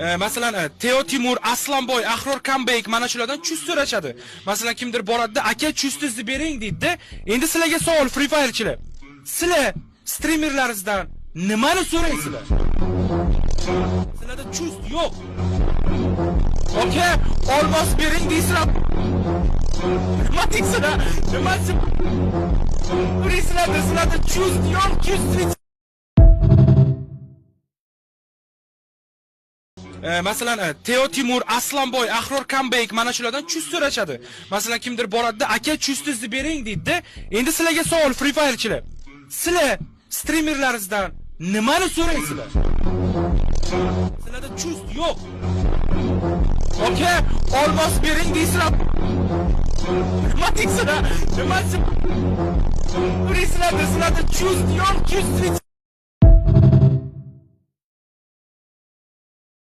Masalan, Teo Timur, Aslanboy, Ahror Kambek mana shulardan chust so'rashadi. Masalan, kimdir boradi-da, aka chustizni bering deydi-da. Endi sizlarga savol, Free Fire'chilar. Sizlar streamerlaringizdan nimani so'raysizlar? Sizlarda chust yo'q. Aka, olmos bering deysizlar. Nima deysizlar? Nima sizlarda chust yo'q, chust. Masalan, Teo Timur, Aslanboy, Ahror Kambek mana shulardan chust so'rashadi. Masalan, kimdir boradi-da, aka chustizni bering deydi-da. Endi sizlarga savol, Free Fire'chilar. Sizlar streamerlaringizdan nimani so'raysizlar? Sizlarda chust yo'q. Aka, olmos bering deysizlar. Nima deysizlar? Nima sizlarda chust yo'q, chust.